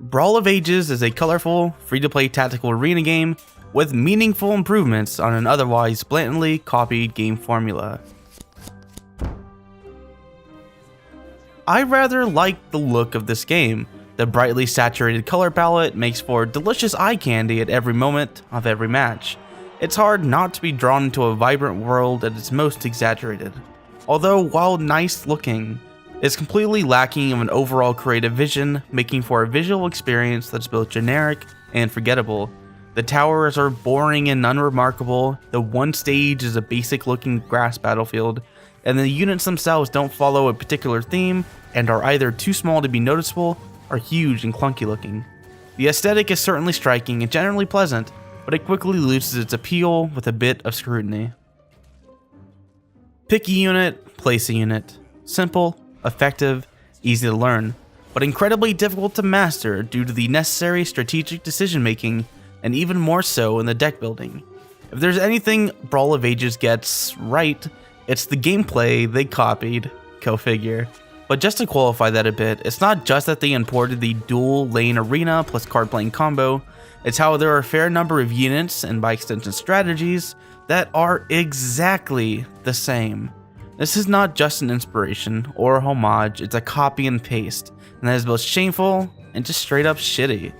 Brawl of Ages is a colorful, free-to-play tactical arena game with meaningful improvements on an otherwise blatantly copied game formula. I rather like the look of this game. The brightly saturated color palette makes for delicious eye candy at every moment of every match. It's hard not to be drawn into a vibrant world at its most exaggerated. Although, while nice looking, it's completely lacking of an overall creative vision, making for a visual experience that's both generic and forgettable. The towers are boring and unremarkable, the one stage is a basic looking grass battlefield, and the units themselves don't follow a particular theme and are either too small to be noticeable or huge and clunky looking. The aesthetic is certainly striking and generally pleasant, but it quickly loses its appeal with a bit of scrutiny. Pick a unit, place a unit. Simple, effective, easy to learn, but incredibly difficult to master due to the necessary strategic decision making and even more so in the deck building. If there's anything Brawl of Ages gets right, it's the gameplay they copied, go figure. But just to qualify that a bit, it's not just that they imported the dual lane arena plus card playing combo, it's how there are a fair number of units, and by extension strategies, that are exactly the same. This is not just an inspiration or a homage, it's a copy and paste, and that is both shameful and just straight up shitty.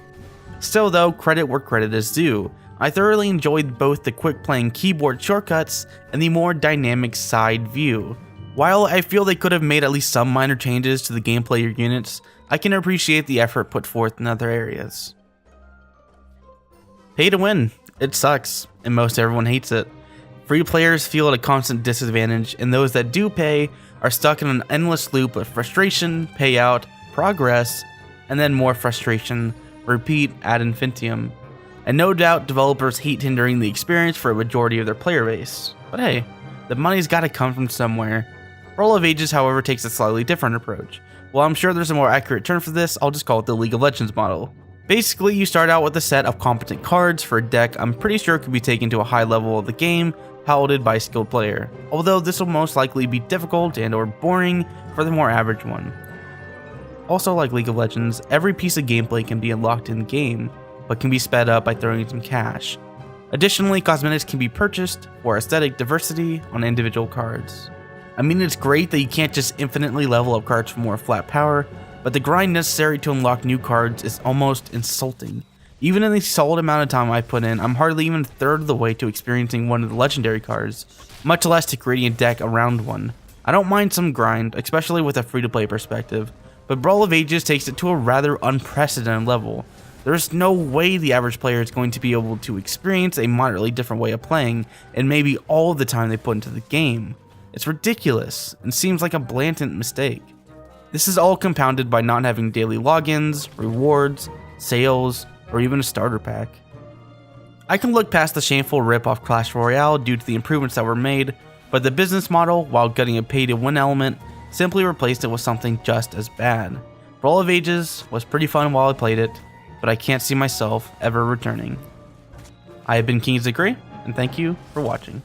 Still though, credit where credit is due. I thoroughly enjoyed both the quick playing keyboard shortcuts and the more dynamic side view. While I feel they could have made at least some minor changes to the gameplay or units, I can appreciate the effort put forth in other areas. Pay to win. It sucks, and most everyone hates it. Free players feel at a constant disadvantage, and those that do pay are stuck in an endless loop of frustration, payout, progress, and then more frustration, repeat ad infinitum. And no doubt developers hate hindering the experience for a majority of their player base. But hey, the money's gotta come from somewhere. Brawl of Ages, however, takes a slightly different approach. While I'm sure there's a more accurate term for this, I'll just call it the League of Legends model. Basically, you start out with a set of competent cards for a deck I'm pretty sure could be taken to a high level of the game, piloted by a skilled player, although this will most likely be difficult and or boring for the more average one. Also, like League of Legends, every piece of gameplay can be unlocked in game, but can be sped up by throwing in some cash. Additionally, cosmetics can be purchased for aesthetic diversity on individual cards. I mean, it's great that you can't just infinitely level up cards for more flat power, but the grind necessary to unlock new cards is almost insulting. Even in the solid amount of time I put in, I'm hardly even a third of the way to experiencing one of the legendary cards, much less to creating a deck around one. I don't mind some grind, especially with a free-to-play perspective, but Brawl of Ages takes it to a rather unprecedented level. There's no way the average player is going to be able to experience a moderately different way of playing in maybe all of the time they put into the game. It's ridiculous and seems like a blatant mistake. This is all compounded by not having daily logins, rewards, sales, or even a starter pack. I can look past the shameful rip off Clash Royale due to the improvements that were made, but the business model, while getting a pay to win element, simply replaced it with something just as bad. Brawl of Ages was pretty fun while I played it, but I can't see myself ever returning. I have been KingsDecree, and thank you for watching.